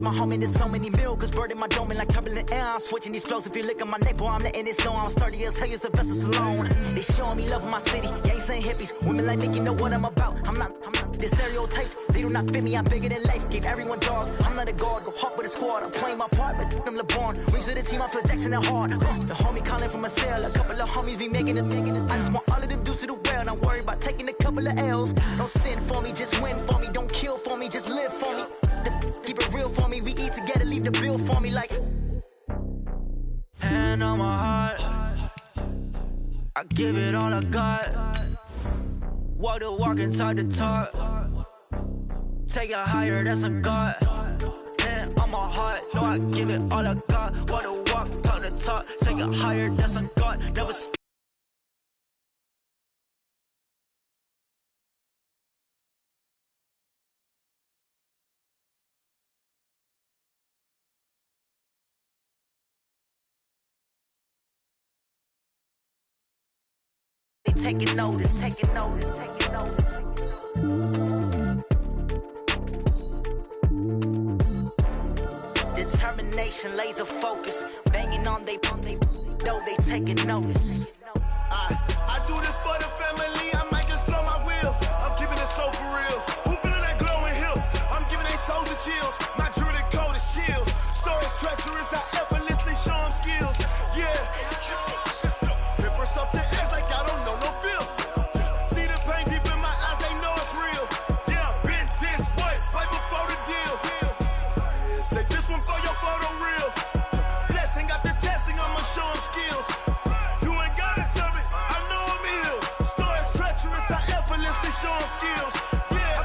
My homie, there's so many milkers, bird in my dome, and like turbulent air. I'm switching these flows. If you look at my neck, boy, I'm letting it snow. I'm sturdy as hell, as a vessel alone. They showing me love in my city. Gangs ain't hippies. Women like Nick, you know what I'm about. I'm not. The stereotypes, they do not fit me. I'm bigger than life. Gave everyone jobs. I'm not a guard. Go hard with a squad. I'm playing my part, but I'm LeBron. Rings of the team, I feel Jackson and hard. The homie calling from a cell. A couple of homies be making it. I just want all of them dudes to do well. Not worry about taking a couple of L's. Don't sin for me, just win for me. Don't kill for me, just live for me. Keep it real for me. We eat together, leave the bill for me like. Hand on my heart, I give it all I got. Walk the walk and talk the talk. Take it higher, that's a God. Hand on my heart, no, I give it all I got. Walk the walk, talk the talk. Take it higher, that's a God. Never. Taking notice, taking notice, taking notice. Determination, laser focus, banging on they know they taking notice. I do this for the family, I might just blow my wheel. I'm keeping it so for real. Who feeling that glowing hill? I'm giving they souls the chills. My jewelry code is chill. Stories treacherous, I effortlessly show them skills. Yeah. Paper stuff the edge like I don't know no feel. See the pain deep in my eyes, they know it's real. Yeah, been this way, right before the deal. Say this one for your photo real. Blessing after testing, I'ma show them skills. You ain't gotta tell me, I know I'm ill. Stories treacherous, I effortlessly show them skills. Yeah,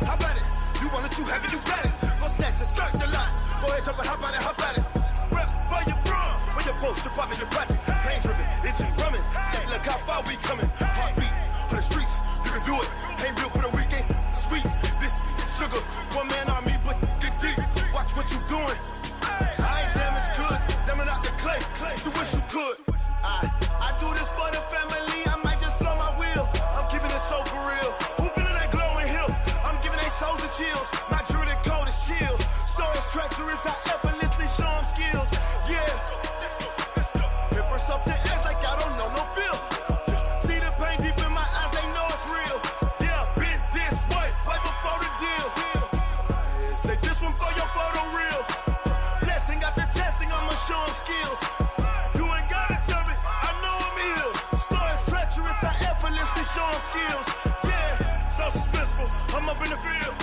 how about it? You want it, you have it, you got it. Go snatch it, skirt the lot. Go ahead, jump it, how about it? Rep for your bro, when you're supposed to pop in your projects. Pain driven, itching, drumming. Look how far we coming. Heartbeat on the streets, you can do it. Ain't built for the weekend. Sweet, this sugar. One man army, but get deep. Watch what you doing. I ain't damaged goods, damn it out the clay. You wish you could. I do this for the family. I might just blow my wheel. I'm keeping it so for real. Who feeling that glowing hill? I'm giving they souls the chills. My jewelry code is chill. Stories treacherous, I effortlessly show them skills. Yeah. Paper stuff the edge like I don't know no feel. See the pain deep in my eyes, they know it's real. Yeah, been this way, right before the deal. Say this one for your photo real. Blessing after testing, I'ma show them skills. You ain't gotta tell me, I know I'm ill. Stories treacherous, I effortlessly show them skills. Yeah, so suspenseful, I'm up in the field.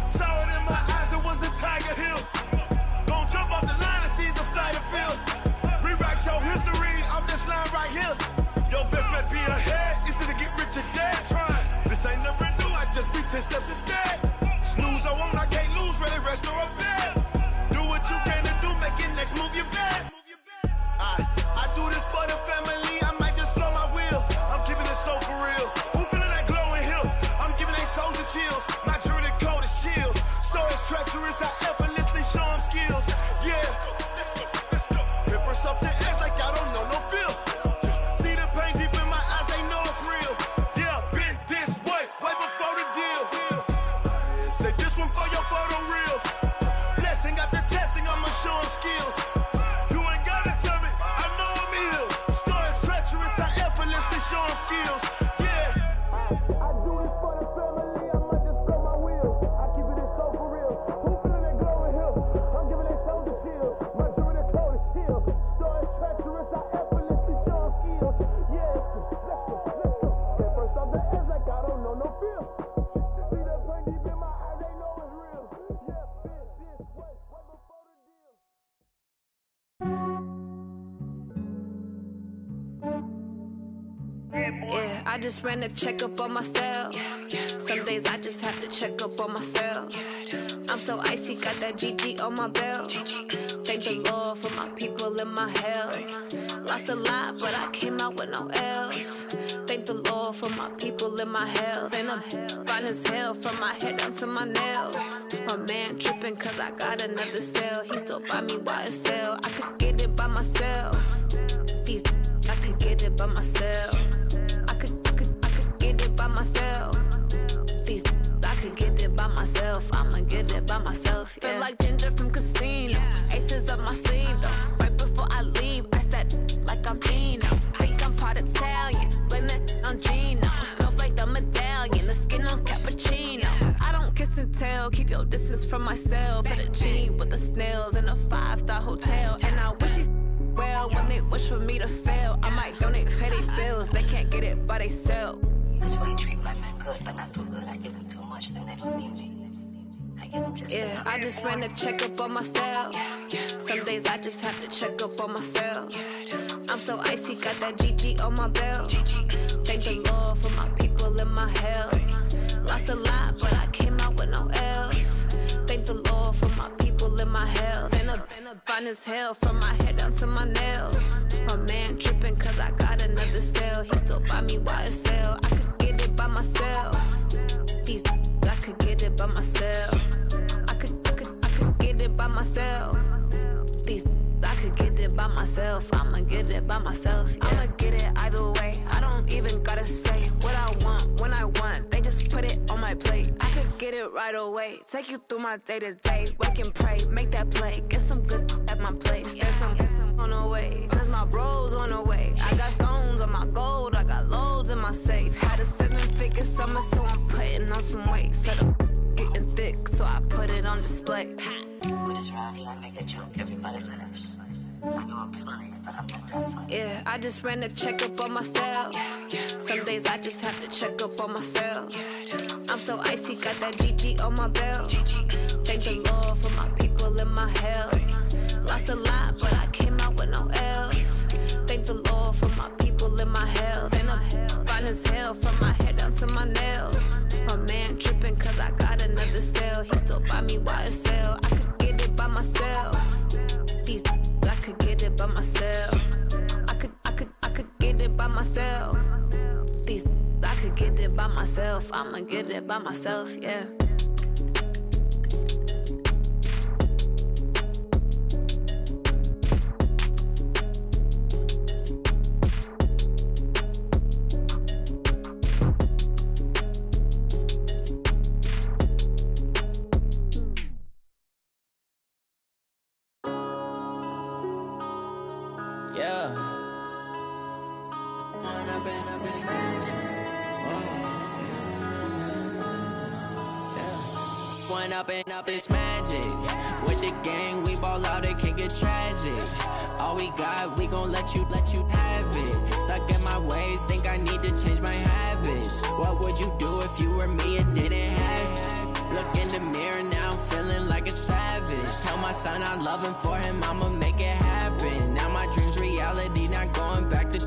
Saw it in my eyes, it was the Tiger Hill. Gon' jump off the line and see the flight of field. Rewrite your history off this line right here. Your best bet be ahead, easy to get rich or dead trying. This ain't never new, I just be 10 steps instead. Snooze I won't, I can't lose, ready, rest or a bed. Do what you can to do, make your next move your best. I do this for the family, I might just blow my wheel. I'm keeping it so for real. Who feeling that glowing hill? I'm giving they souls the chills. My jewelry code is chill. Stories treacherous, I effortlessly show them skills. Yeah. Paper stuff the edge like I don't know no feel. See the pain deep in my eyes, they know it's real. Yeah, been this way, right before the deal. Say this one for your photo real. Blessing after testing, I'ma show them skills. You ain't gotta tell me, I know I'm ill. Stories treacherous, I effortlessly show them skills. Yeah. I do this for the family, I might just blow my wheel. I keep it so for real. Who feeling that glowing hill? I'm giving they souls the chills. My jewelry code is chill. Stories treacherous, I effortlessly show them skills. Yeah, let's go. Paper stuff the edge like I don't know no feel. See the pain deep in my eyes, they know it's real. Yeah, been this way, right before the deal. Yeah, I just ran a checkup on myself. Some days I just have to check up on myself. I'm so icy, got that GG on my belt. Thank the Lord for my people and my health. Lost a lot, but I came out with no L's. Thank the Lord for my people and my health. And I'm fine as hell from my head down to my nails. My man tripping cause I got another cell. He still buy me YSL. I could get it by myself. These I could get it by myself. I could get it by myself. These I could get it by myself. myself. I'ma get it by myself. Yeah. Feel like Ginger from Casino. Aces up my sleeve though. Right before I leave, I said like I'm Dino. Think I'm part Italian. Blame it on Gino. Snowflake the medallion. The skin on cappuccino. I don't kiss and tell. Keep your distance from myself. At a genie with the snails in a 5-star hotel. And I wish he's well when they wish for me to fail. I might donate petty bills. They can't get it by they sell. That's why you treat my men good, but not too good. I give them too much, then they don't need me. I give them just yeah, I just ran a checkup on myself. Some days I just have to check up on myself. I'm so icy, got that GG on my belt. Thank the Lord for my people in my health. Lost a lot, but I came out with no else. Thank the Lord for my people in my health. And a fine as hell from my head down to my nails. My man tripping cause I got another cell. He still buy me YSL. I could get it by myself. These I could get it by myself. I could get it by myself. These I could get it by myself. I'ma get it by myself. Yeah. I'ma get it either way. I don't even gotta say what I want when I want. They just put it on my plate. I could get it right away. Take you through my day to day. Wake and pray, make that play. Get some good at my place. There's some on the way, cause my bros on the way. I got stones on my gold. I got loads in my safe. Had a 7-figure summer, so I'm putting on some weight. Set up getting thick, so I put it on display. With this round, I make a joke, everybody laughs. I know I'm funny, but I'm not that funny. Yeah, I just ran a checkup on myself. Some days I just have to check up on myself. I'm so icy, got that GG on my belt. Thank the Lord for my people in my health. Lost a lot, but I came out with no else. Thank the Lord for my people in my health. And I'm fine as hell from my head down to my nails. My man tripping cause I got another cell. He still buy me YSL. I could get it by myself. These I could get it by myself. I could get it by myself. These I could get it by myself. I'ma get it by myself, yeah. Up this magic. With the gang, we ball out, it can get tragic. All we got, we gon' let you have it. Stuck in my ways, think I need to change my habits. What would you do if you were me and didn't have it? Look in the mirror now, I'm feeling like a savage. Tell my son I love him, for him I'ma make it happen. Now my dream's reality, not going back to.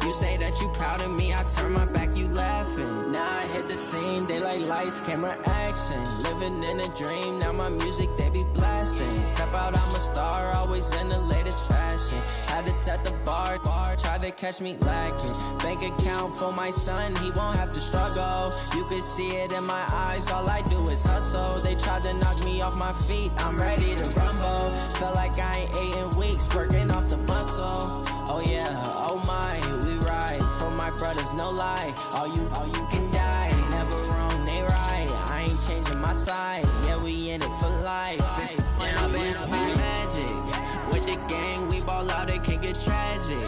You say that you proud of me, I turn my back, you laughing. Now I hit the scene, they like lights, camera, action. Living in a dream, now my music, they be blasting. Step out, I'm a star, always in the latest fashion. Had to set the bar, try to catch me lacking. Bank account for my son, he won't have to struggle. You can see it in my eyes, all I do is hustle. They tried to knock me off my feet, I'm ready to rumble. Felt like I ain't ate in weeks, working off the muscle. Oh yeah, oh my, we ride for my brothers, no lie. All you can die, never wrong, they right. I ain't changing my side, yeah, we in it for life. When I've been magic, with the gang, we ball out, it can get tragic.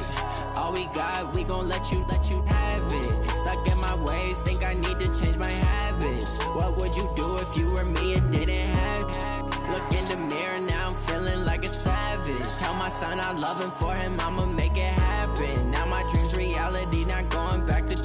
All we got, we gon' let you have it. Stuck in my ways, think I need to change my habits. What would you do if you were me and didn't have it? Look in the mirror now, I'm feeling like a savage. Tell my son I love him, for him I'ma make it happen. Now my dream's reality, not going back to.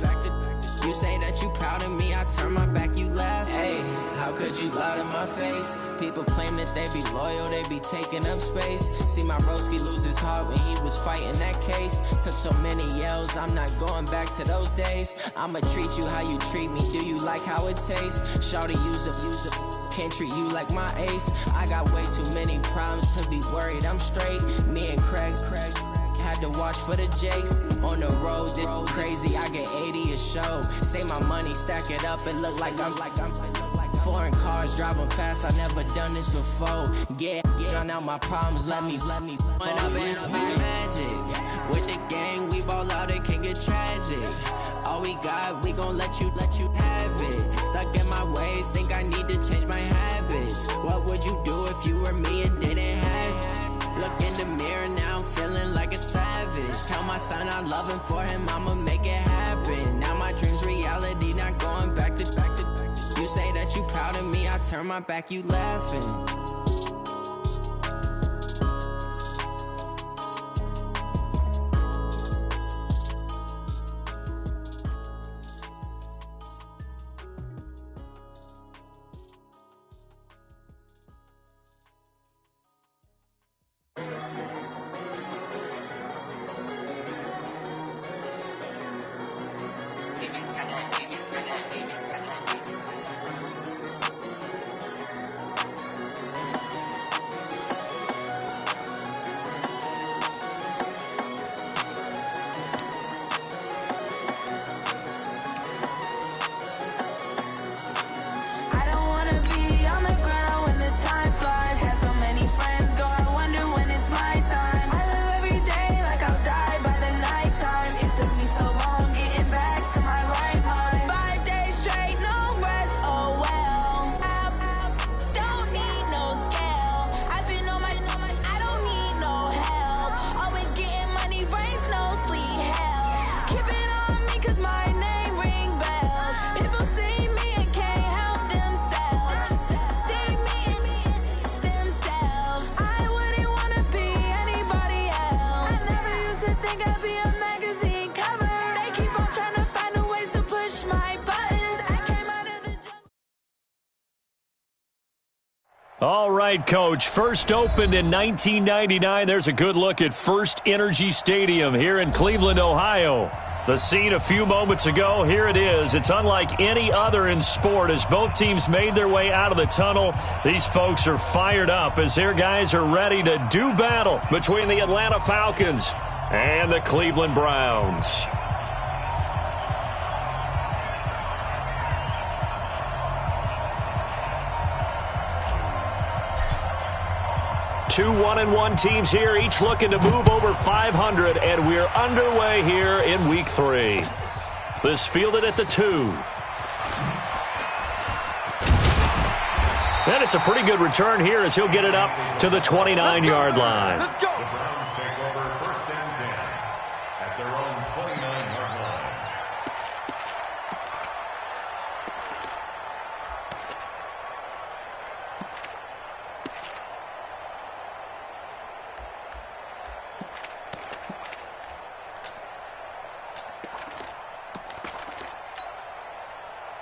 You say that you proud of me, I turn my back, you laugh. Hey, how could you lie to my face? People claim that they be loyal, they be taking up space. See my broski lose his heart when he was fighting that case. Took so many yells, I'm not going back to those days. I'ma treat you how you treat me, do you like how it tastes? Shawty, use up, can't treat you like my ace. I got way too many problems to be worried, I'm straight. Me and Craig had to watch for the Jakes. On the road, did crazy, I get 80 a show. Say my money, stack it up, it look like I'm foreign cars, driving fast, I never done this before. Get drown out my problems, let me When I've been magic. With the gang, we ball out, it can get tragic. All we got, we gon' let you have it. Stuck in my ways, think I need to change my habits. What would you do if you were me and didn't have? Look in the mirror, now I'm feeling like a savage. Tell my son I love him, for him I'ma make it happen. Now my dream's reality, not going back to. You say that you proud of me, I turn my back, you laughing. All right, Coach. First opened in 1999. There's a good look at First Energy Stadium here in Cleveland, Ohio. The scene a few moments ago, here it is. It's unlike any other in sport as both teams made their way out of the tunnel. These folks are fired up as their guys are ready to do battle between the Atlanta Falcons and the Cleveland Browns. Two 1-1 teams here, each looking to move over 500, and we're underway here in Week 3. This fielded at the 2. And it's a pretty good return here as he'll get it up to the 29-yard line. Let's go. The Browns take over 1st and 10 at their own 29-yard line.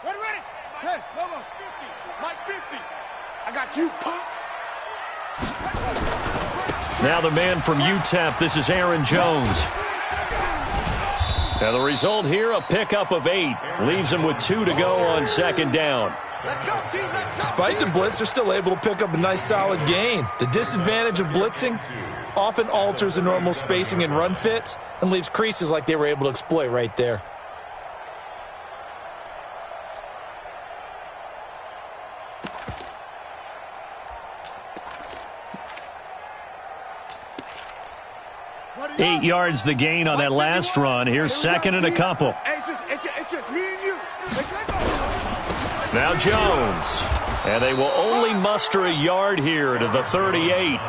Ready? Hey, Lobo. 50. Mike 50. I got you, Pop. Now the man from UTEP, this is Aaron Jones. Now the result here, a pickup of 8. Leaves him with 2 to go on 2nd down. Let's go, team. Let's go. Despite the blitz, they're still able to pick up a nice solid gain. The disadvantage of blitzing often alters the normal spacing and run fits and leaves creases like they were able to exploit right there. Eight yards the gain on that last run. Here's 2nd and a couple. It's just me and you. Now Jones. And they will only muster a yard here to the 38.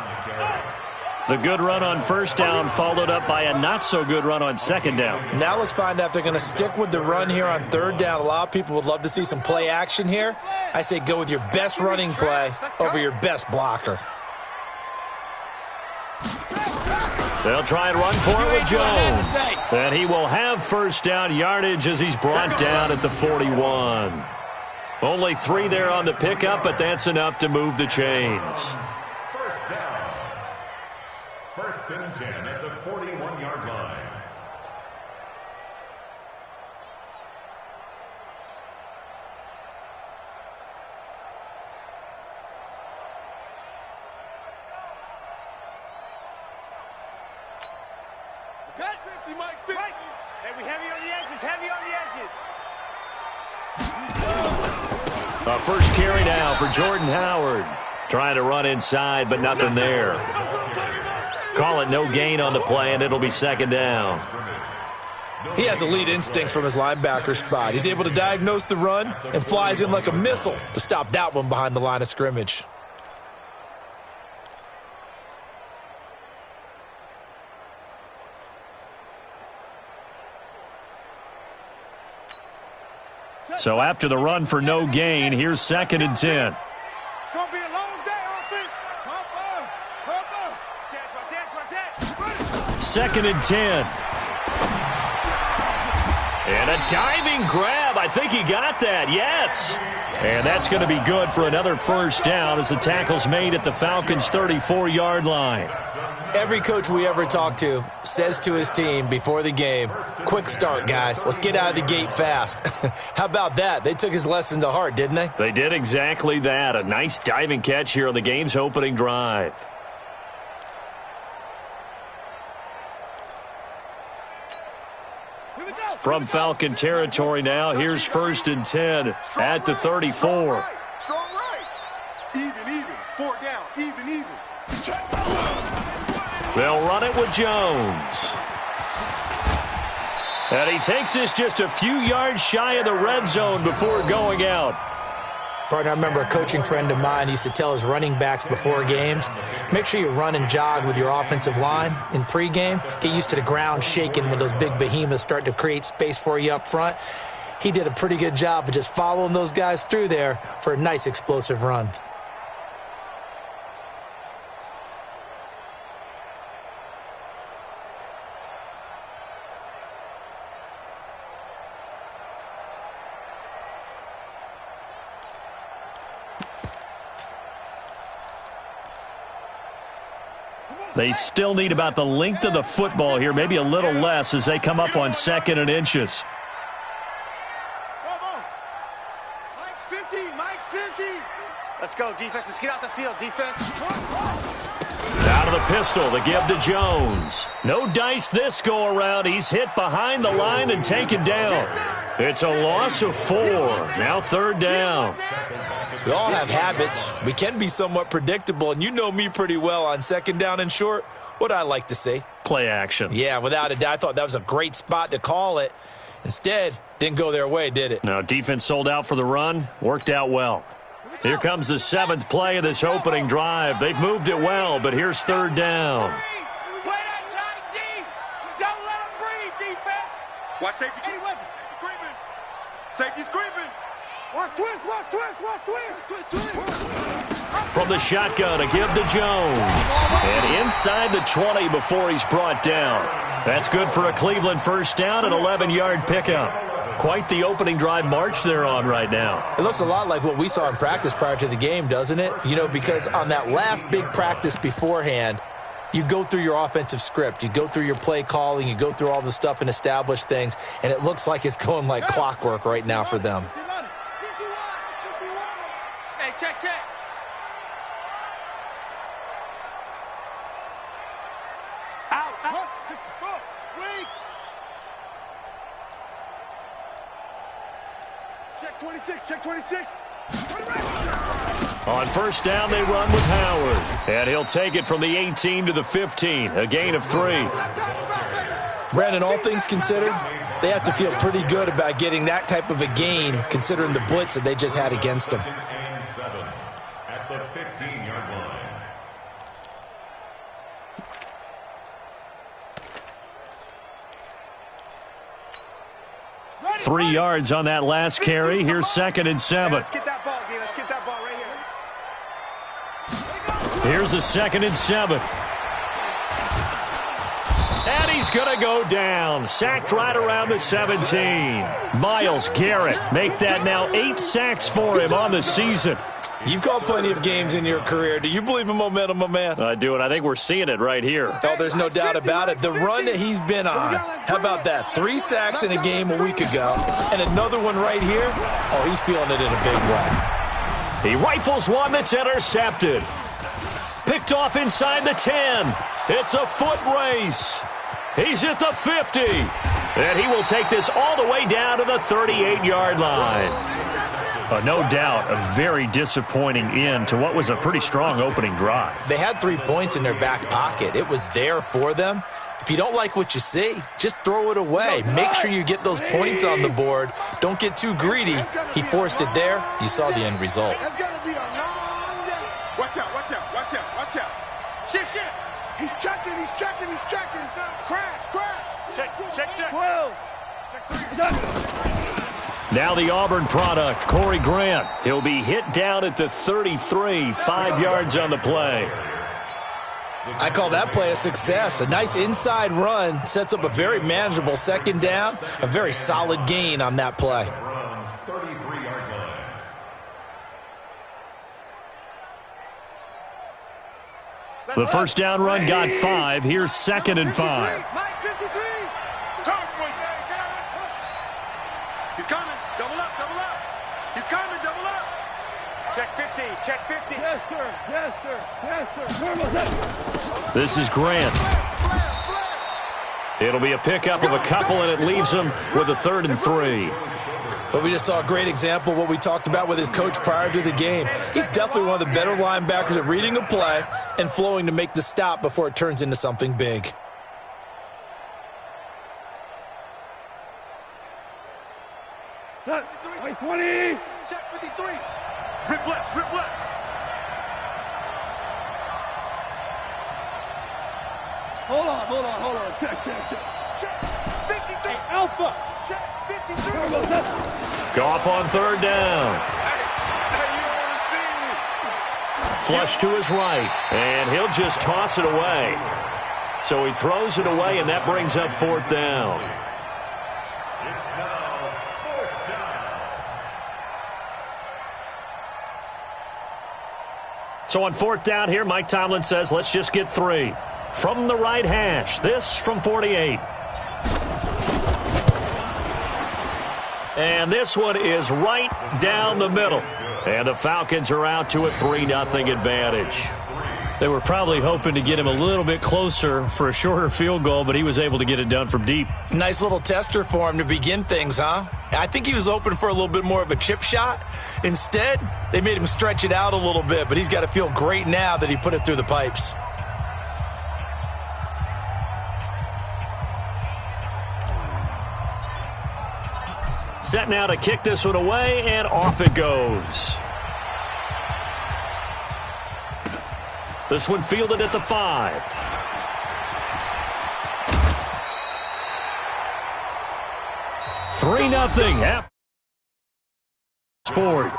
The good run on 1st down followed up by a not-so-good run on 2nd down. Now let's find out if they're going to stick with the run here on 3rd down. A lot of people would love to see some play action here. I say go with your best running play over your best blocker. They'll try and run for it with Jones. And he will have 1st down yardage as he's brought down at the 41. Only 3 there on the pickup, but that's enough to move the chains. 1st down. 1st and 10 at the 41-yard line. Okay? 50, Mike 50. Hey, we heavy on the edges, A first carry now for Jordan Howard. Trying to run inside, but nothing there. Call it no gain on the play, and it'll be 2nd down. He has elite instincts from his linebacker spot. He's able to diagnose the run and flies in like a missile to stop that one behind the line of scrimmage. So after the run for no gain, here's 2nd and 10. It's going to be a long day, offense. 2nd and 10. And a diving grab. I think he got that. Yes. And that's going to be good for another first down as the tackle's made at the Falcons' 34-yard line. Every coach we ever talk to says to his team before the game, quick start, guys. Let's get out of the gate fast. How about that? They took his lesson to heart, didn't they? They did exactly that. A nice diving catch here on the game's opening drive. From Falcon territory now, here's 1st and 10 at the 34. Strong right. Even. 4 down. Even. They'll run it with Jones. And he takes this just a few yards shy of the red zone before going out. Partner, I remember a coaching friend of mine used to tell his running backs before games, make sure you run and jog with your offensive line in pregame. Get used to the ground shaking when those big behemoths start to create space for you up front. He did a pretty good job of just following those guys through there for a nice explosive run. They still need about the length of the football here, maybe a little less as they come up on 2nd and inches. Mike's 50. Let's go, defense. Let's get out the field, defense. Out of the pistol, the give to Jones. No dice this go around. He's hit behind the line and taken down. It's a loss of 4. Now 3rd down. We all have habits. We can be somewhat predictable, and you know me pretty well on 2nd down and short. What I like to say? Play action. Yeah, without a doubt. I thought that was a great spot to call it. Instead, didn't go their way, did it? Now, defense sold out for the run. Worked out well. Here comes the 7th play of this opening drive. They've moved it well, but here's 3rd down. Play that tight D. Don't let him breathe, defense. Watch safety. Any weapon. Safety's creeping. Watch twist. From the shotgun, a give to Jones. And inside the 20 before he's brought down. That's good for a Cleveland first down, an 11-yard pickup. Quite the opening drive march they're on right now. It looks a lot like what we saw in practice prior to the game, doesn't it? You know, because on that last big practice beforehand, you go through your offensive script. You go through your play calling. You go through all the stuff and establish things. And it looks like it's going like clockwork right now for them. Hey, check. Out. 64. Weak. Check 26. On first down, they run with Howard. And he'll take it from the 18 to the 15, a gain of 3. Brandon, all things considered, they have to feel pretty good about getting that type of a gain, considering the blitz that they just had against them. At the 15-yard line. 3 yards on that last carry. Here's 2nd and 7. Let's get that ball, D. Let's get that ball right here. Here's a 2nd and 7. And he's going to go down. Sacked right around the 17. Myles Garrett make that now 8 sacks for him on the season. You've called plenty of games in your career. Do you believe in momentum, my man? I do, and I think we're seeing it right here. Oh, there's no doubt about it. The run that he's been on, how about that? 3 sacks in a game a week ago, and another one right here. Oh, he's feeling it in a big way. He rifles one that's intercepted. Picked off inside the 10. It's a foot race. He's at the 50. And he will take this all the way down to the 38-yard line. No doubt, a very disappointing end to what was a pretty strong opening drive. They had 3 points in their back pocket. It was there for them. If you don't like what you see, just throw it away. Make sure you get those points on the board. Don't get too greedy. He forced it there. You saw the end result. That's got to be a long day. Watch out, watch out, watch out, watch out. Shift. He's checking. Crash. Check. 12. Now the Auburn product, Corey Grant. He'll be hit down at the 33, 5 yards on the play. I call that play a success. A nice inside run sets up a very manageable second down, a very solid gain on that play. The first down run got 5. Here's 2nd and 5. He's coming. Double up. He's coming. Double up. Check 50. Yes, sir. This is Grant. It'll be a pickup of a couple, and it leaves him with a 3rd and 3. But we just saw a great example of what we talked about with his coach prior to the game. He's definitely one of the better linebackers at reading a play and flowing to make the stop before it turns into something big. Check 20. Check 53. Rip left. Hold on. Check. Check 53. Hey, Alpha. Check 53. Goff on 3rd down. Flush to his right, and he'll just toss it away. So he throws it away, and that brings up 4th down. It's now 4th down. So on 4th down here, Mike Tomlin says, let's just get 3. From the right hash, this from 48. And this one is right down the middle. And the Falcons are out to a 3-0 advantage. They were probably hoping to get him a little bit closer for a shorter field goal, but he was able to get it done from deep. Nice little tester for him to begin things, huh? I think he was open for a little bit more of a chip shot. Instead, they made him stretch it out a little bit, but he's got to feel great now that he put it through the pipes. Set now to kick this one away, and off it goes. This one fielded at the 5. $3-0 half. Sport.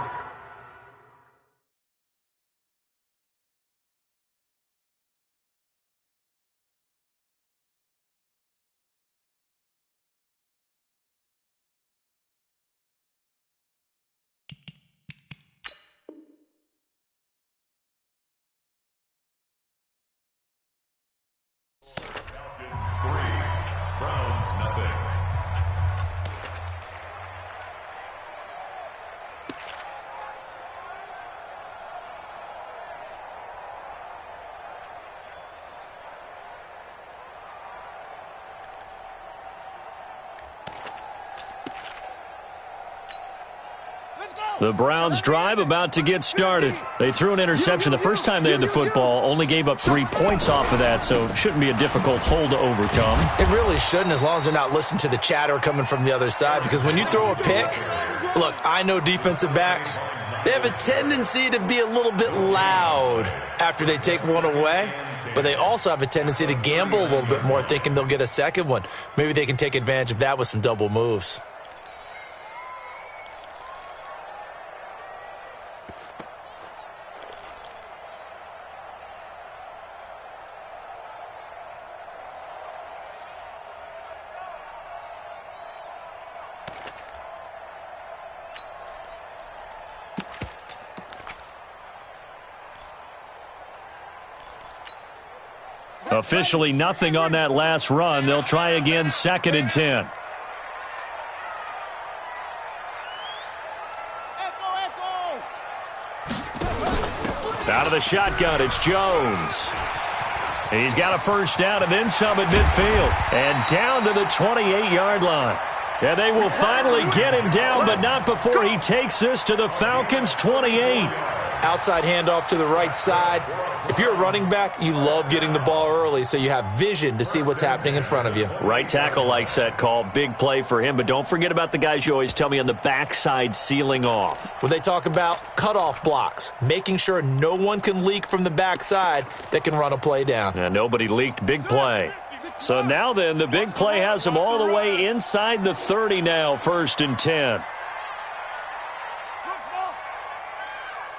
The Browns drive about to get started. They threw an interception the first time they had the football, only gave up 3 points off of that, so it shouldn't be a difficult hole to overcome. It really shouldn't, as long as they're not listening to the chatter coming from the other side, because when you throw a pick, look, I know defensive backs, they have a tendency to be a little bit loud after they take one away, but they also have a tendency to gamble a little bit more, thinking they'll get a second one. Maybe they can take advantage of that with some double moves. Officially nothing on that last run. They'll try again, 2nd and 10. Out of the shotgun, it's Jones. He's got a first down and then some at midfield. And down to the 28-yard line. And they will finally get him down, but not before he takes this to the Falcons' 28. Outside handoff to the right side. If you're a running back, you love getting the ball early so you have vision to see what's happening in front of you. Right tackle likes that call. Big play for him, but don't forget about the guys you always tell me on the backside sealing off. When they talk about cutoff blocks, making sure no one can leak from the backside that can run a play down. And nobody leaked. Big play. So now then, the big play has them all the way inside the 30 now, 1st and 10.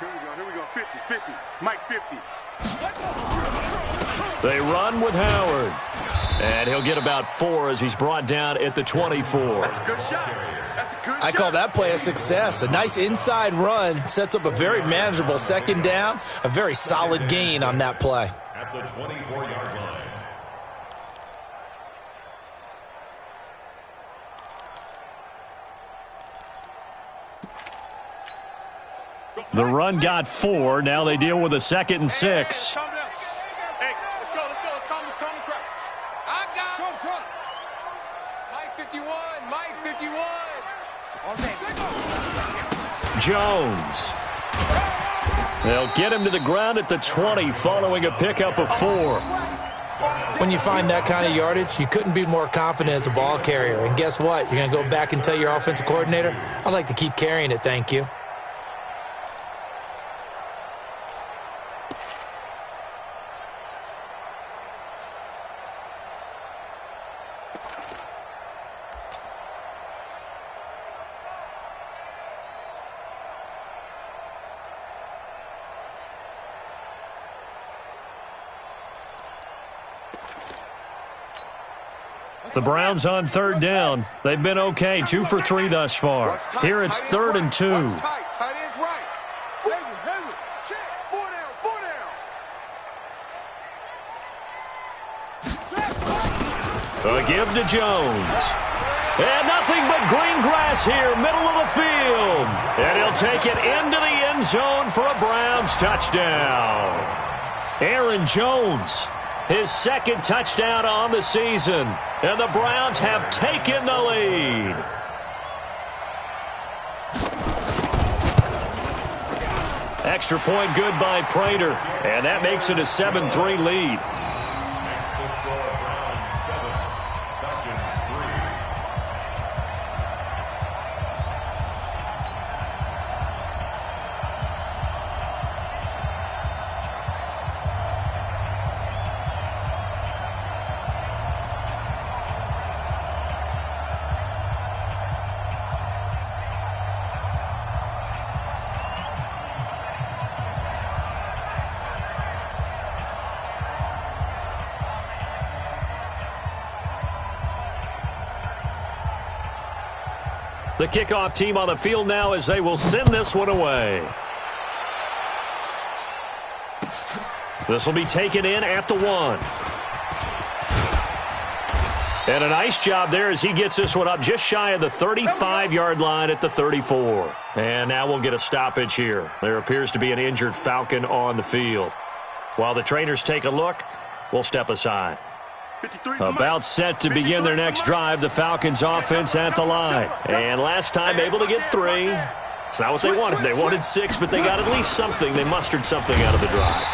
Here we go, 50, 50, Mike 50. They run with Howard. And he'll get about 4 as he's brought down at the 24. That's a good shot. That's a good shot. I call that play a success. A nice inside run sets up a very manageable 2nd down. A very solid gain on that play. At the 24-yard line. The run got 4. Now they deal with a 2nd and 6. Hey, let's go. Let's calm the crowd. I got Trump. Mike 51. Mike 51. Jones. They'll get him to the ground at the 20 following a pickup of 4. When you find that kind of yardage, you couldn't be more confident as a ball carrier. And guess what? You're going to go back and tell your offensive coordinator, I'd like to keep carrying it, thank you. The Browns on 3rd down. They've been okay, 2 for 3 thus far. Here it's 3rd and 2. Tight ends right. Hayward, check. 4 down. A give to Jones. And nothing but green grass here, middle of the field. And he'll take it into the end zone for a Browns touchdown. Aaron Jones, his 2nd touchdown on the season. And the Browns have taken the lead. Extra point good by Prater. And that makes it a 7-3 lead. The kickoff team on the field now as they will send this one away. This will be taken in at the 1. And a nice job there as he gets this one up just shy of the 35-yard line at the 34. And now we'll get a stoppage here. There appears to be an injured Falcon on the field. While the trainers take a look, we'll step aside. About set to begin their next drive, the Falcons offense at the line. And last time able to get 3. It's not what they wanted. They wanted 6, but they got at least something. They mustered something out of the drive.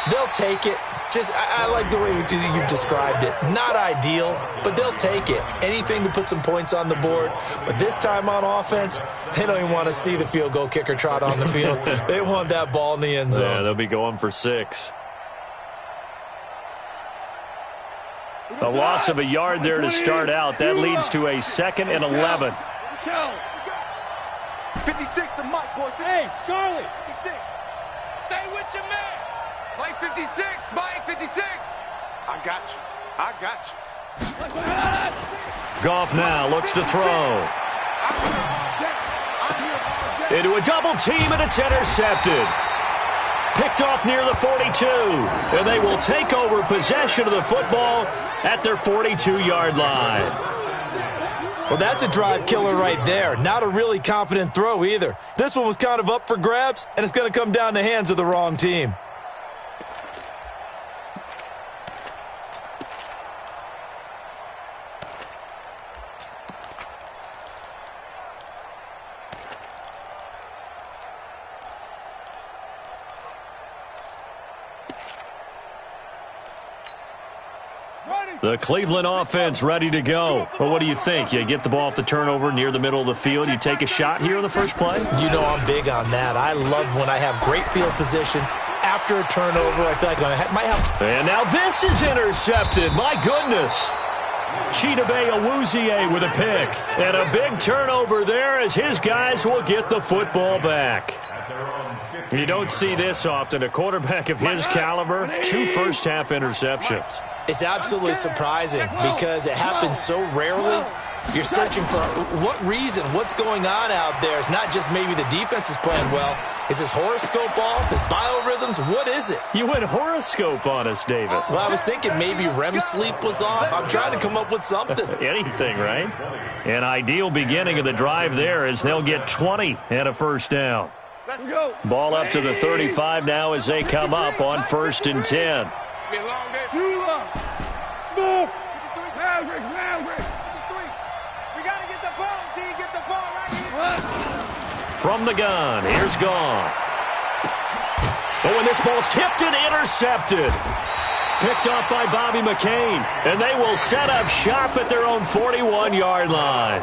They'll take it. I like the way you've described it. Not ideal, but they'll take it. Anything to put some points on the board. But this time on offense, they don't even want to see the field goal kicker trot on the field. They want that ball in the end zone. Yeah, they'll be going for 6. A loss of a yard there to start out. That leads to a 2nd and 11. 56 to Mike, boys. Hey, Charlie. 56. Stay with your man. Mike 56. Mike 56. I got you. Goff now looks to throw. Into a double team, and it's intercepted. Picked off near the 42. And they will take over possession of the football at their 42-yard line. Well, that's a drive killer right there. Not a really confident throw either. This one was kind of up for grabs, and it's going to come down the hands of the wrong team. The Cleveland offense ready to go. Well, what do you think? You get the ball off the turnover near the middle of the field. You take a shot here in the first play? You know I'm big on that. I love when I have great field position. After a turnover, I feel like I might have... And now this is intercepted. My goodness. Chidobe Awuzie with a pick. And a big turnover there as his guys will get the football back. You don't see this often. A quarterback of his caliber, 2 first-half interceptions. It's absolutely surprising because it happens so rarely. You're searching for what reason, what's going on out there. It's not just maybe the defense is playing well. Is his horoscope off? His biorhythms? What is it? You went horoscope on us, Davis. Well, I was thinking maybe REM sleep was off. I'm trying to come up with something. Anything, right? An ideal beginning of the drive there as they'll get 20 and a first down. Let's go. Ball up to the 35 now as they come up on 1st and 10. Smoke. Maverick. We got to get the ball, D. Get the ball right here. From the gun, here's Goff. Oh, and this ball's tipped and intercepted. Picked off by Bobby McCain. And they will set up shop at their own 41-yard line.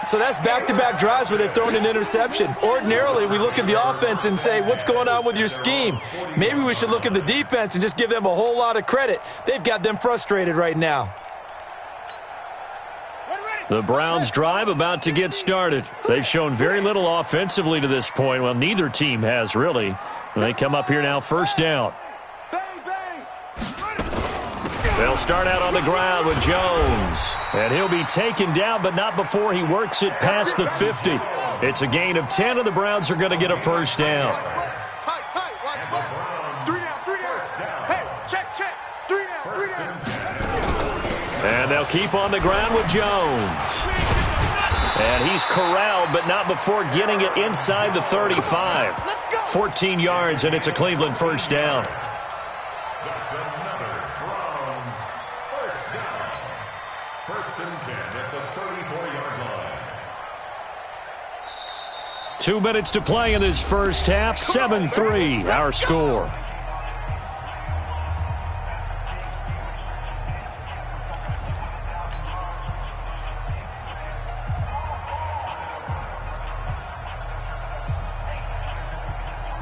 So that's back-to-back drives where they've thrown an interception. Ordinarily, we look at the offense and say, what's going on with your scheme? Maybe we should look at the defense and just give them a whole lot of credit. They've got them frustrated right now. The Browns' drive about to get started. They've shown very little offensively to this point. Well, neither team has, really. They come up here now, first down. They'll start out on the ground with Jones. And he'll be taken down, but not before he works it past the 50. It's a gain of 10, and the Browns are going to get a first down. Tight. Watch left. 3 down. Hey, check. 3 down. And they'll keep on the ground with Jones. And he's corralled, but not before getting it inside the 35. 14 yards, and it's a Cleveland first down. That's another Browns first down. 1st and 10 at the 34-yard line. 2 minutes to play in this first half. 7-3, our score.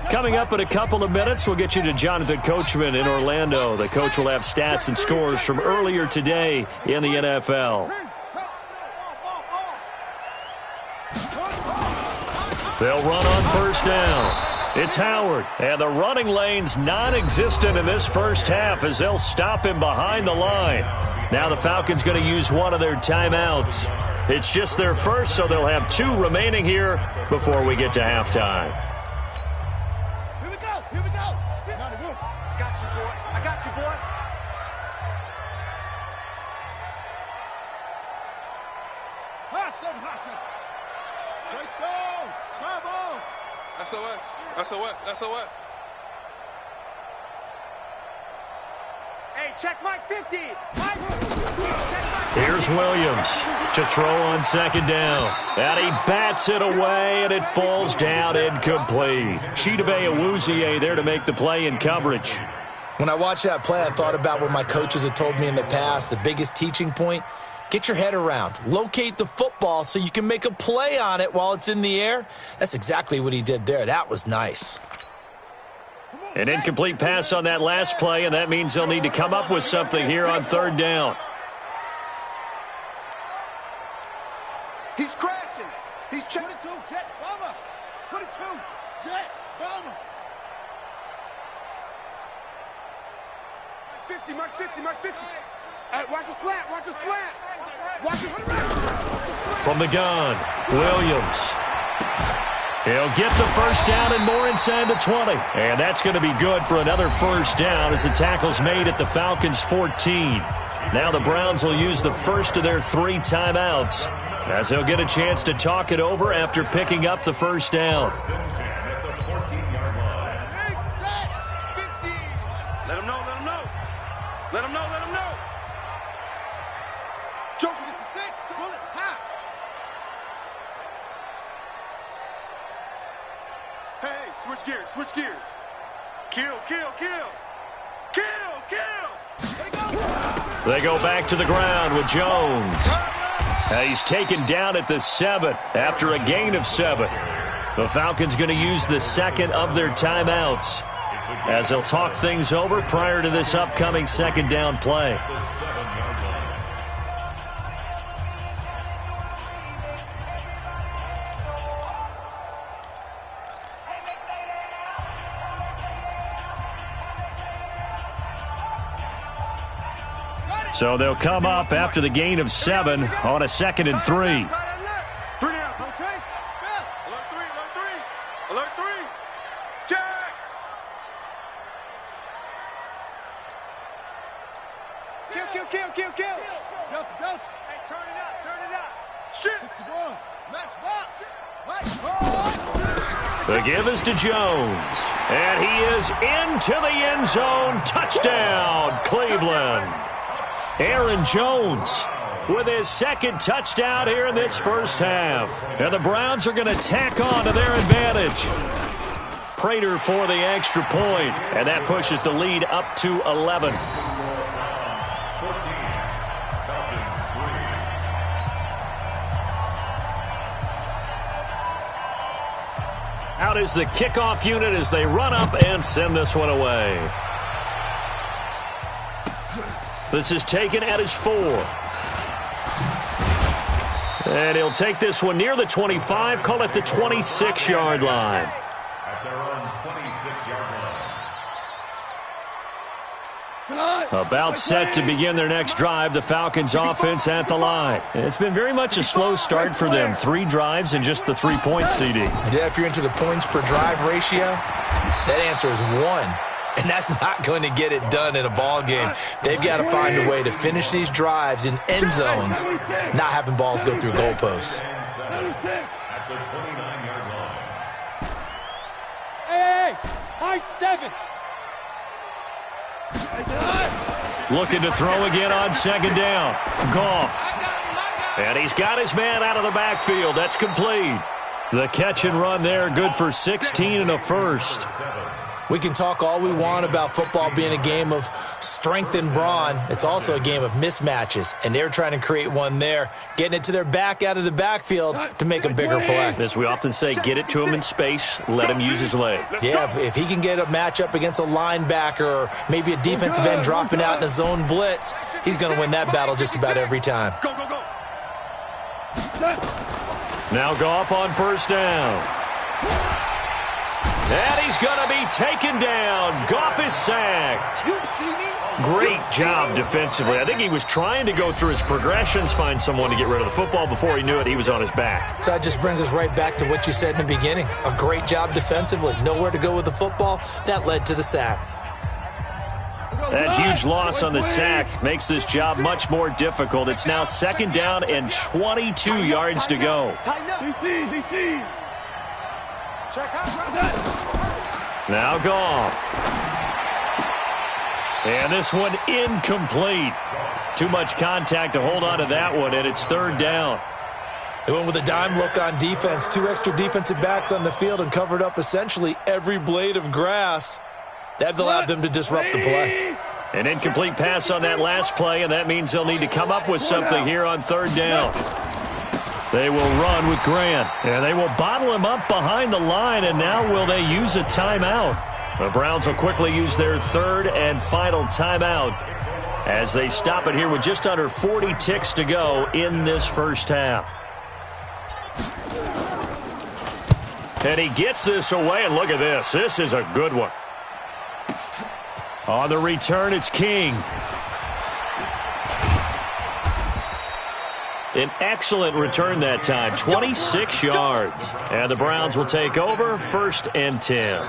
Coming up in a couple of minutes, we'll get you to Jonathan Coachman in Orlando. The coach will have stats and scores from earlier today in the NFL. They'll run on first down. It's Howard, and the running lane's non-existent in this first half as they'll stop him behind the line. Now the Falcons going to use one of their timeouts. It's just their first, so they'll have 2 remaining here before we get to halftime. Here we go. I got you, boy. Hustle. Greystone. Bravo. SOS. Hey, check Mike 50. Here's Williams to throw on second down. And he bats it away, and it falls down incomplete. Chidobe Awuzie there to make the play in coverage. When I watched that play, I thought about what my coaches had told me in the past. The biggest teaching point, get your head around. Locate the football so you can make a play on it while it's in the air. That's exactly what he did there. That was nice. An incomplete pass on that last play, and that means they'll need to come up with something here on 3rd down. He's crashing. He's 22. Jet bomber. 22. Jet bomber. March 50. Hey, watch the slant. From the gun, Williams. He'll get the first down and more inside the 20. And that's going to be good for another first down as the tackle's made at the Falcons' 14. Now the Browns will use the first of their 3 timeouts as they'll get a chance to talk it over after picking up the first down. Let him know. Joker gets to 6. Bullet, high. Hey, switch gears. Kill. Let it go. They go back to the ground with Jones. He's taken down at the 7 after a gain of 7. The Falcons going to use the second of their timeouts as they'll talk things over prior to this upcoming second down play. So they'll come up after the gain of 7 on a 2nd and 3. The give is to Jones, and he is into the end zone. Touchdown, Cleveland. Aaron Jones with his second touchdown here in this first half. And the Browns are going to tack on to their advantage. Prater for the extra point, and that pushes the lead up to 11. Out is the kickoff unit as they run up and send this one away. This is taken at his 4. And he'll take this one near the 25, call it the 26-yard line. At their own 26-yard line. About set to begin their next drive, the Falcons offense at the line. It's been very much a slow start for them. 3 drives and just the 3 points, CD. Yeah, if you're into the points per drive ratio, that answer is 1. And that's not going to get it done in a ball game. They've got to find a way to finish these drives in end zones, not having balls go through goalposts. At the 29-yard line. Hey, high 7. Looking to throw again on second down. Goff. And he's got his man out of the backfield. That's complete. The catch and run there, good for 16 and a first. We can talk all we want about football being a game of strength and brawn. It's also a game of mismatches, and they're trying to create one there, getting it to their back out of the backfield to make a bigger play. As we often say, get it to him in space, let him use his leg. Yeah, if he can get a matchup against a linebacker or maybe a defensive end dropping out in a zone blitz, he's going to win that battle just about every time. Now Goff on first down. And he's going to be taken down. Goff is sacked. Great job defensively. I think he was trying to go through his progressions, find someone to get rid of the football. Before he knew it, he was on his back. So that just brings us right back to what you said in the beginning. A great job defensively. Nowhere to go with the football. That led to the sack. That huge loss on the sack makes this job much more difficult. It's now second down and 22 yards to go. Now Goff. And this one incomplete. Too much contact to hold on to that one, and it's third down. They went with a dime look on defense. 2 extra defensive backs on the field and covered up essentially every blade of grass. That allowed them to disrupt the play. An incomplete pass on that last play, and that means they'll need to come up with something here on third down. They will run with Grant, and they will bottle him up behind the line, and now will they use a timeout? The Browns will quickly use their third and final timeout as they stop it here with just under 40 ticks to go in this first half. And he gets this away, and look at this. This is a good one. On the return, it's King. An excellent return that time, 26 yards. And the Browns will take over, 1st and 10.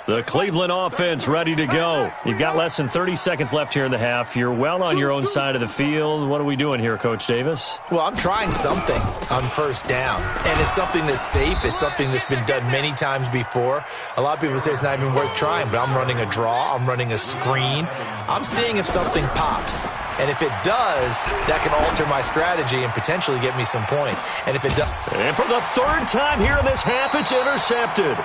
The Cleveland offense ready to go. You've got less than 30 seconds left here in the half. You're well on your own side of the field. What are we doing here, Coach Davis? Well, I'm trying something on first down, and it's something that's safe. It's something that's been done many times before. A lot of people say it's not even worth trying, but I'm running a draw. I'm running a screen. I'm seeing if something pops. And if it does, that can alter my strategy and potentially get me some points. And if it does... And for the third time here in this half, it's intercepted.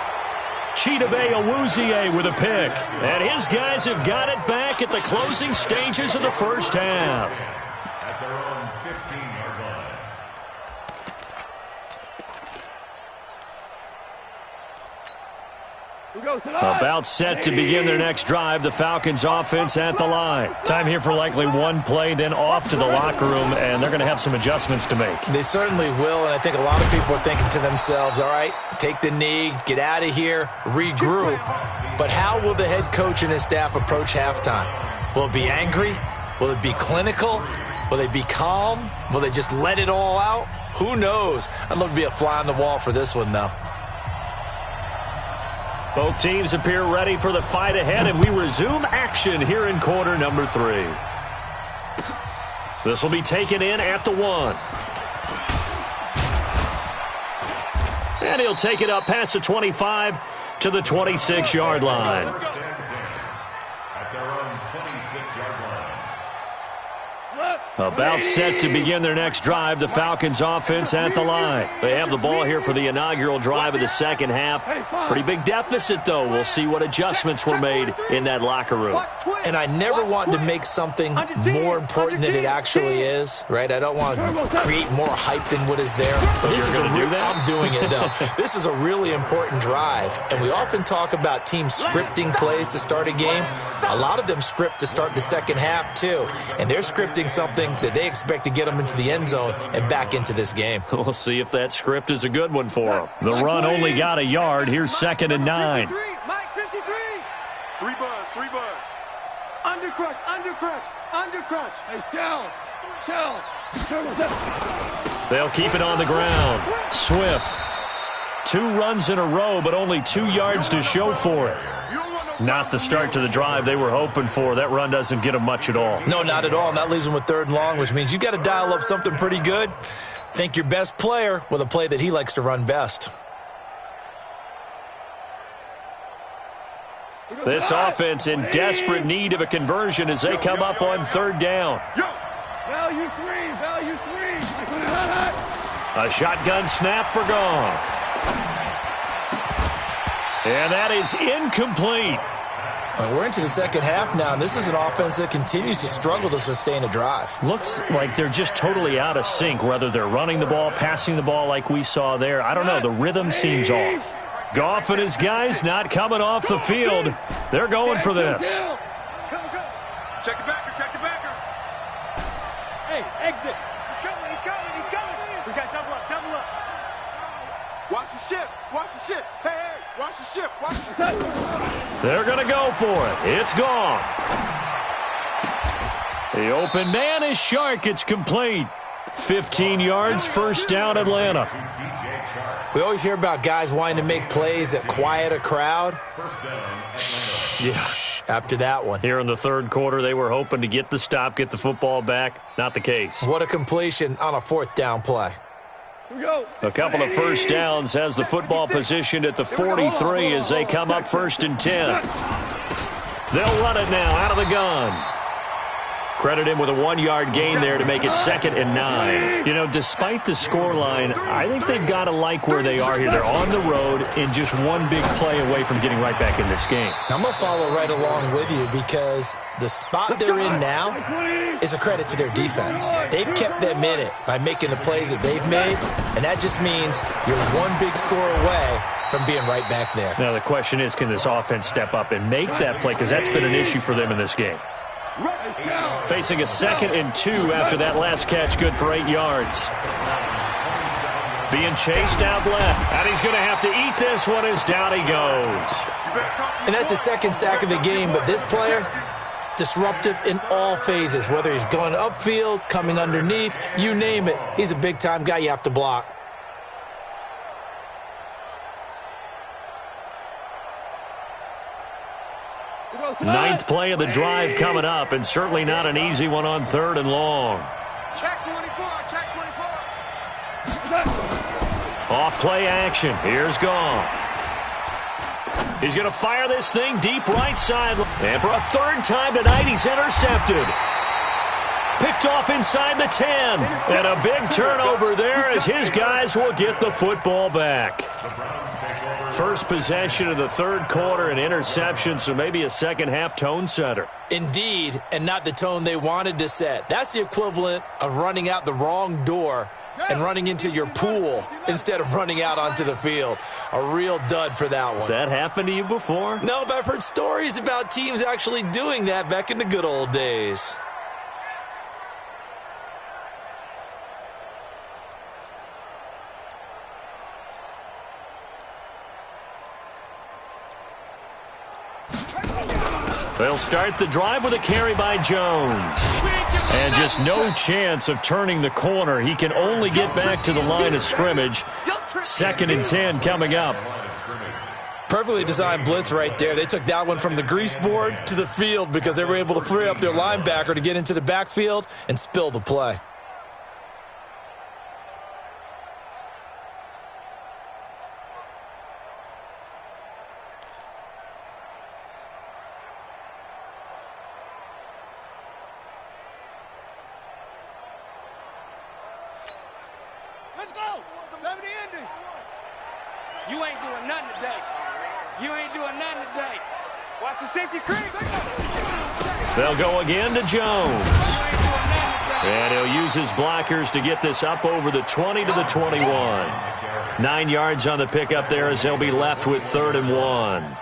Chidobe Awuzie with a pick. And his guys have got it back at the closing stages of the first half. At their own 15-yard line. About set to begin their next drive, the Falcons offense at the line. Time here for likely one play, then off to the locker room, and they're going to have some adjustments to make. They certainly will, and I think a lot of people are thinking to themselves, all right, take the knee, get out of here, regroup. But how will the head coach and his staff approach halftime? Will it be angry? Will it be clinical? Will they be calm? Will they just let it all out? Who knows? I'd love to be a fly on the wall for this one, though. Both teams appear ready for the fight ahead, and we resume action here in quarter number 3. This will be taken in at the 1. And he'll take it up past the 25 to the 26-yard line. At their own 26-yard line. About set to begin their next drive, the Falcons offense at the line. They have the ball here for the inaugural drive of the second half. Pretty big deficit, though. We'll see what adjustments were made in that locker room. And I never want to make something more important than it actually is, right? I don't want to create more hype than what is there. But this is I'm doing it, though. This is a really important drive. And we often talk about teams scripting plays to start a game. A lot of them script to start the second half, too. And they're scripting something that they expect to get them into the end zone and back into this game. We'll see if that script is a good one for them. The run only got a yard. Here's 2nd and 9. Mike 53. 3 buzz. Under crutch. Hey, shell. They'll keep it on the ground. Swift. 2 runs in a row, but only 2 yards to show for it. Not the start to the drive they were hoping for. That run doesn't get them much at all. No, not at all. And that leaves them with 3rd and long, which means you got to dial up something pretty good. Think your best player with a play that he likes to run best. This offense in desperate need of a conversion as they come up on 3rd down. Value three. A shotgun snap for Goff. And that is incomplete. We're into the second half now, and this is an offense that continues to struggle to sustain a drive. Looks like they're just totally out of sync, whether they're running the ball, passing the ball like we saw there. I don't know. The rhythm seems off. Goff and his guys not coming off the field. They're going for this. Check the backer. Hey, exit. He's coming. We got double up. Watch the ship. Hey, watch the ship. They're going to go for it. It's Goff. The open man is Shark. It's complete. 15 yards, 1st down, Atlanta. We always hear about guys wanting to make plays that quiet a crowd. Yeah. After that one. Here in the 3rd quarter, they were hoping to get the stop, get the football back. Not the case. What a completion on a 4th down play. A couple of 1st downs has the football positioned at the 43 as they come up 1st and 10. They'll run it now out of the gun. Credit him with a 1-yard gain there to make it 2nd and 9. You know, despite the scoreline, I think they've got to like where they are here. They're on the road and just one big play away from getting right back in this game. I'm going to follow right along with you because the spot they're in now is a credit to their defense. They've kept them in it by making the plays that they've made, and that just means you're one big score away from being right back there. Now the question is, can this offense step up and make that play? Because that's been an issue for them in this game. Facing a 2nd and 2 after that last catch, good for 8 yards. Being chased out left, and he's going to have to eat this one as down he goes. And that's the 2nd sack of the game, but this player, disruptive in all phases, whether he's going upfield, coming underneath, you name it. He's a big-time guy you have to block. Ninth play of the drive coming up, and certainly not an easy one on 3rd and long. Check 24. Off play action. Here's Goff. He's going to fire this thing deep right side. And for a 3rd time tonight, he's intercepted. picked off inside the 10. And a big turnover there as his guys will get the football back. First possession of the third quarter, an interception, so maybe a second-half tone setter. Indeed, and not the tone they wanted to set. That's the equivalent of running out the wrong door and running into your pool instead of running out onto the field. A real dud for that one. Has that happened to you before? No, but I've heard stories about teams actually doing that back in the good old days. They'll start the drive with a carry by Jones. And just no chance of turning the corner. He can only get back to the line of scrimmage. 2nd and 10 coming up. Perfectly designed blitz right there. They took that one from the grease board to the field because they were able to free up their linebacker to get into the backfield and spill the play. Let's go. 70 ending. You ain't doing nothing today. You ain't doing nothing today. Watch the safety creep. They'll go again to Jones. And he'll use his blockers to get this up over the 20 to the 21. 9 yards on the pickup there as they'll be left with 3rd and 1.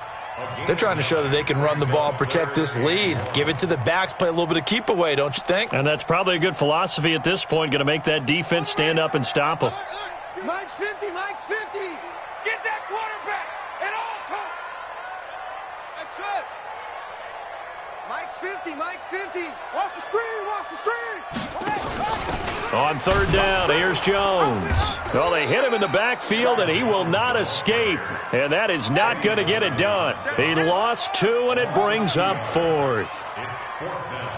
They're trying to show that they can run the ball, protect this lead. Give it to the backs, play a little bit of keep away, don't you think? And that's probably a good philosophy at this point, going to make that defense stand up and stop them. Mike's 50, Mike's 50. Get that quarterback at all times. That's it. Mike's 50, Mike's 50. Watch the screen, watch the screen. On 3rd down, here's Jones. Well, they hit him in the backfield, and he will not escape. And that is not going to get it done. He lost 2, and it brings up 4th. It's 4th down.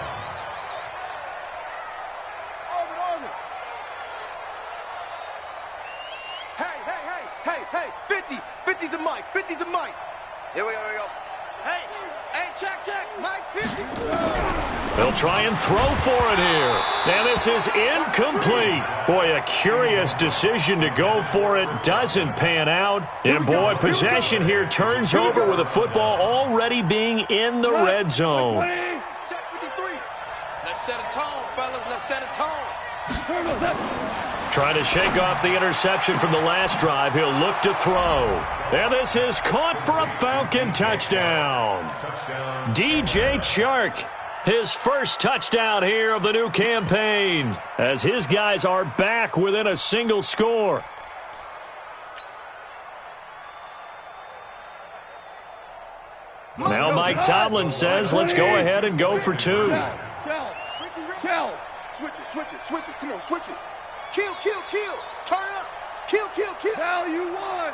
Hey, 50 to Mike, 50 to Mike. Here we go. Hey, check, Mike 50. They'll try and throw for it here. And this is incomplete. Boy, a curious decision to go for it. Doesn't pan out. And boy, possession here turns over with the football already being in the red zone. Check 53. Let's set a tone, fellas. Let's set a tone. Trying to shake off the interception from the last drive. He'll look to throw. And this is caught for a Falcon touchdown. DJ Chark, his first touchdown here of the new campaign, as his guys are back within a single score. Now Mike Tomlin says, let's go ahead and go for 2. Kill. Switch it. Come on, switch it. Kill. Turn it up. Kill. Hell, you won.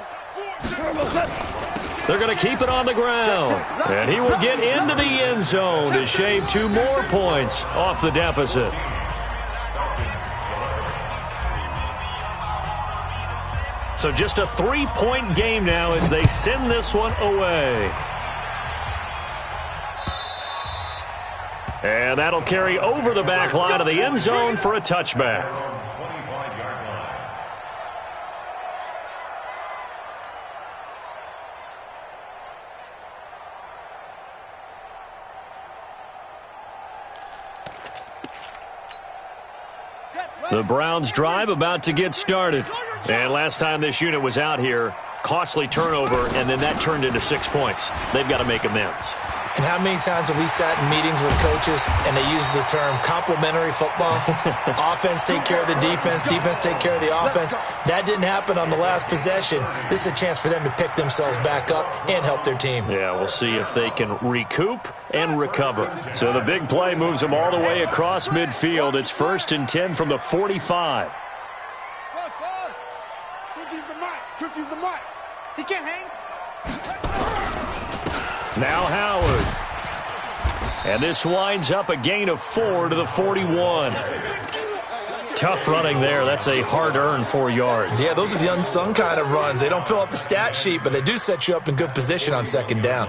They're going to keep it on the ground. And he will get into the end zone to shave 2 more points off the deficit. So just a 3-point game now as they send this one away. And that'll carry over the back line of the end zone for a touchback. The Browns drive about to get started. And last time this unit was out here, costly turnover, and then that turned into 6 points. They've got to make amends. And how many times have we sat in meetings with coaches and they use the term complementary football? Offense take care of the defense, defense take care of the offense. That didn't happen on the last possession. This is a chance for them to pick themselves back up and help their team. Yeah, we'll see if they can recoup and recover. So the big play moves them all the way across midfield. It's 1st and 10 from the 45. 50's the mark. He can't hang. Now Howard. And this winds up a gain of 4 to the 41. Tough running there. That's a hard-earned 4 yards. Yeah, those are the unsung kind of runs. They don't fill up the stat sheet, but they do set you up in good position on 2nd down.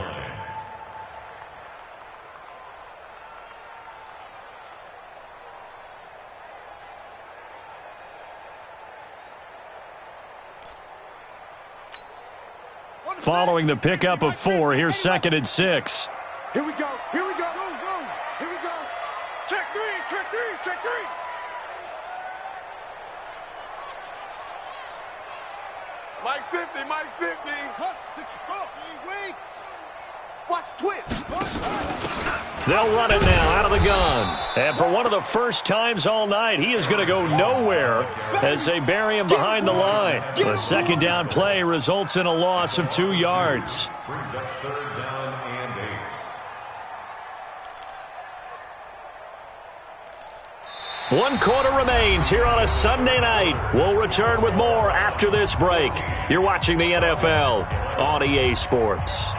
following the pickup of 4. Here's 2nd and 6. Here we go. Here we go. Go, go. Here we go. Check 3. Check 3. Check 3. Mike 50. Mike 50. Hut, 64. Wait. Watch twist. They'll run it now out of the gun. And for one of the first times all night, he is going to go nowhere as they bury him behind the line. The 2nd down play results in a loss of 2 yards. Brings up 3rd down and 8. 1 quarter remains here on a Sunday night. We'll return with more after this break. You're watching the NFL on EA Sports.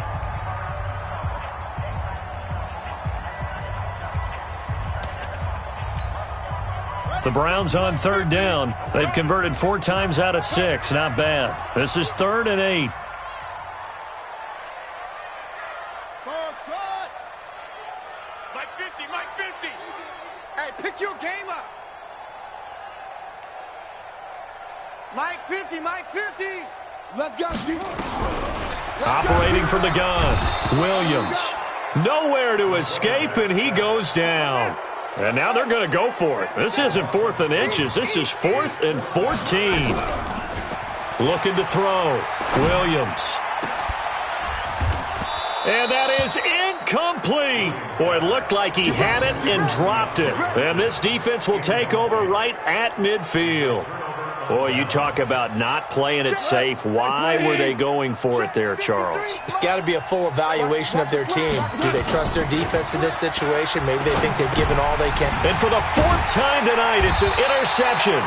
The Browns on 3rd down. They've converted 4 times out of 6. Not bad. This is 3rd and 8. Mike 50. Mike 50. Hey, pick your game up. Mike 50. Mike 50. Let's go. Operating from the gun, Williams. Nowhere to escape, and he goes down. And now they're going to go for it. This isn't 4th and inches. This is 4th and 14. Looking to throw. Williams. And that is incomplete. Boy, it looked like he had it and dropped it. And this defense will take over right at midfield. Boy, you talk about not playing it safe. Why were they going for it there, Charles? It's got to be a full evaluation of their team. Do they trust their defense in this situation? Maybe they think they've given all they can. And for the 4th time tonight, it's an interception.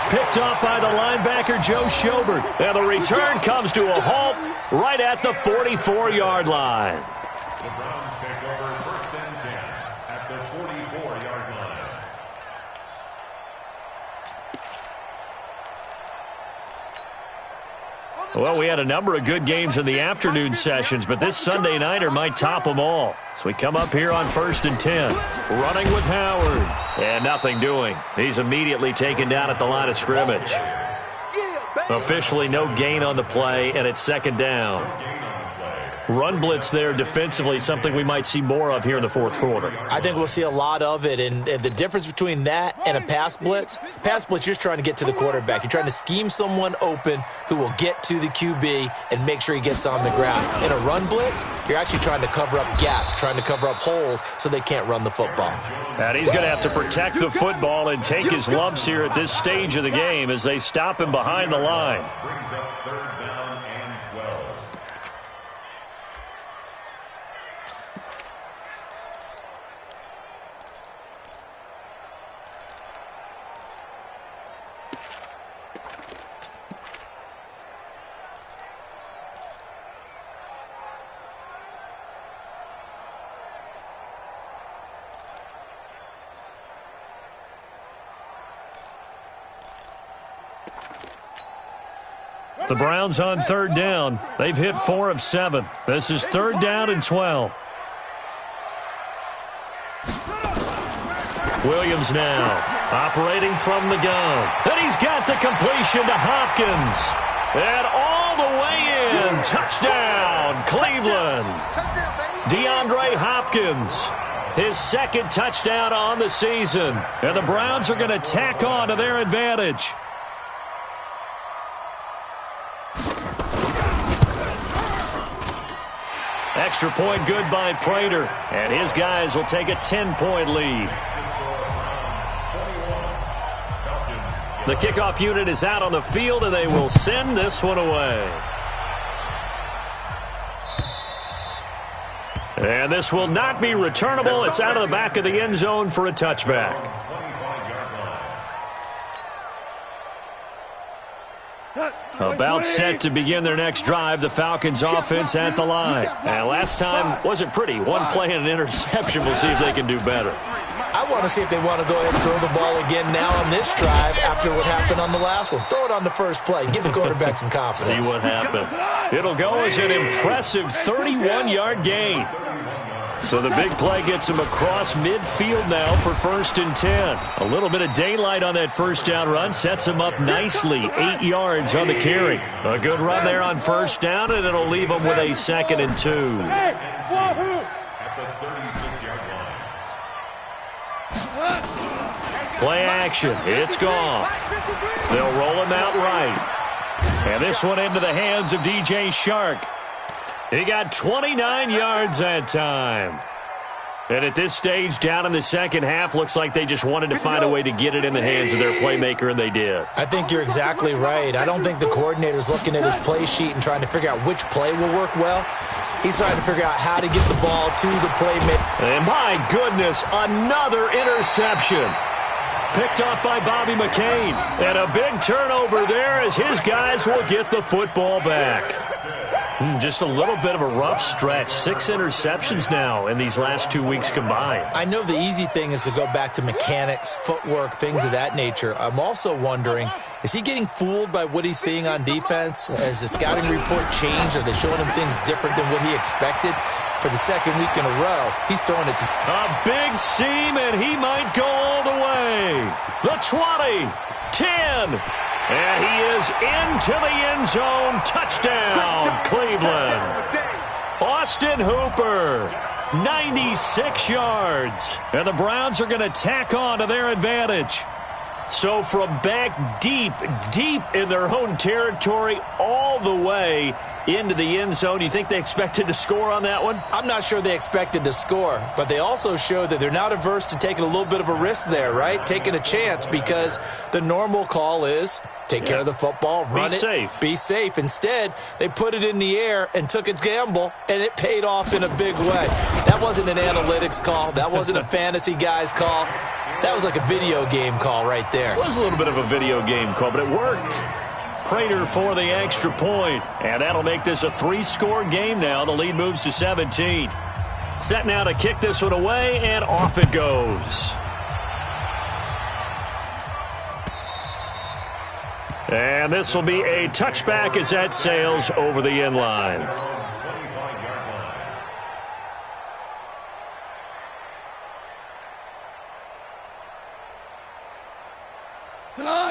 Picked off by the linebacker, Joe Schobert. And the return comes to a halt right at the 44-yard line. The Browns take over 1st and 10 at the 44-yard line. Well, we had a number of good games in the afternoon sessions, but this Sunday nighter might top them all. So we come up here on 1st and 10. Running with Howard. And nothing doing. He's immediately taken down at the line of scrimmage. Officially no gain on the play, and it's 2nd down. Run blitz there defensively, something we might see more of here in the 4th quarter. I think we'll see a lot of it, and the difference between that and a pass blitz, you're just trying to get to the quarterback. You're trying to scheme someone open who will get to the QB and make sure he gets on the ground. In a run blitz, you're actually trying to cover up gaps, trying to cover up holes so they can't run the football. And he's going to have to protect the football and take his lumps here at this stage of the game as they stop him behind the line. Brings up 3rd down and 12. The Browns on 3rd down. They've hit 4 of 7. This is 3rd down and 12. Williams now operating from the gun. And he's got the completion to Hopkins. And all the way in. Touchdown, Cleveland. DeAndre Hopkins. His 2nd touchdown on the season. And the Browns are going to tack on to their advantage. Extra point good by Prater. And his guys will take a 10-point lead. The kickoff unit is out on the field, and they will send this one away. And this will not be returnable. It's out of the back of the end zone for a touchback. About set to begin their next drive, the Falcons offense at the line. And last time wasn't pretty. One play and an interception. We'll see if they can do better. I want to see if they want to go ahead and throw the ball again now on this drive after what happened on the last one. Throw it on the first play. Give the quarterback some confidence. See what happens. It'll go as an impressive 31-yard gain. So the big play gets him across midfield now for 1st and 10. A little bit of daylight on that first down run sets him up nicely. 8 yards on the carry. A good run there on 1st down, and it'll leave him with a 2nd and 2. At the 36-yard line. Play action. It's gone. They'll roll him out right. And this one into the hands of DJ Shark. He got 29 yards that time. And at this stage, down in the second half, looks like they just wanted to find a way to get it in the hands of their playmaker, and they did. I think you're exactly right. I don't think the coordinator's looking at his play sheet and trying to figure out which play will work well. He's trying to figure out how to get the ball to the playmaker. And my goodness, another interception. Picked off by Bobby McCain. And a big turnover there as his guys will get the football back. Just a little bit of a rough stretch. 6 interceptions now in these last 2 weeks combined. I know the easy thing is to go back to mechanics, footwork, things of that nature. I'm also wondering, is he getting fooled by what he's seeing on defense? Has the scouting report changed? Are they showing him things different than what he expected? For the second week in a row, he's throwing it to... A big seam, and he might go all the way. The 20, 10... And he is into the end zone. Touchdown, Cleveland. Austin Hooper, 96 yards. And the Browns are going to tack on to their advantage. So from back deep in their own territory all the way into the end zone, you think they expected to score on that one? I'm not sure they expected to score, but they also showed that they're not averse to taking a little bit of a risk there, right? Taking a chance, because the normal call is take care of the football, run it, be safe. Instead, they put it in the air and took a gamble, and it paid off in a big way. That wasn't an analytics call. That wasn't a fantasy guy's call. That was like a video game call right there. It was a little bit of a video game call, but it worked. Prater for the extra point, and that'll make this a 3-score game now. The lead moves to 17. Set now to kick this one away, and off it goes. And this will be a touchback as that sails over the end line.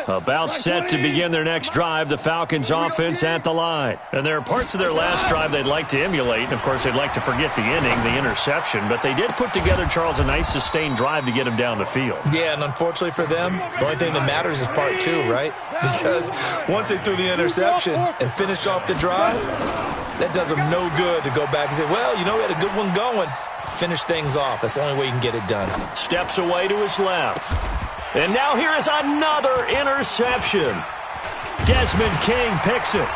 About set to begin their next drive, the Falcons offense at the line. And there are parts of their last drive they'd like to emulate. And, of course, they'd like to forget the inning, the interception. But they did put together, Charles, a nice sustained drive to get them down the field. Yeah, and unfortunately for them, the only thing that matters is part 2, right? Because once they threw the interception and finished off the drive, that does them no good to go back and say, well, you know, we had a good one going. Finish things off. That's the only way you can get it done. Steps away to his left. And now here is another interception. Desmond King picks it.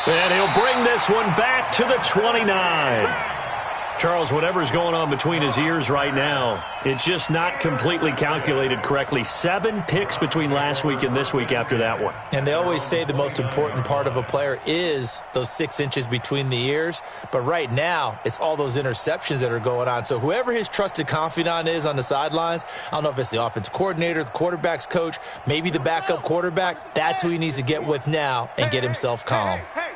And he'll bring this one back to the 29. Charles, whatever's going on between his ears right now, it's just not completely calculated correctly. 7 picks between last week and this week after that one. And they always say the most important part of a player is those 6 inches between the ears. But right now, it's all those interceptions that are going on. So whoever his trusted confidant is on the sidelines, I don't know if it's the offensive coordinator, the quarterback's coach, maybe the backup quarterback, that's who he needs to get with now and get himself calm. Hey.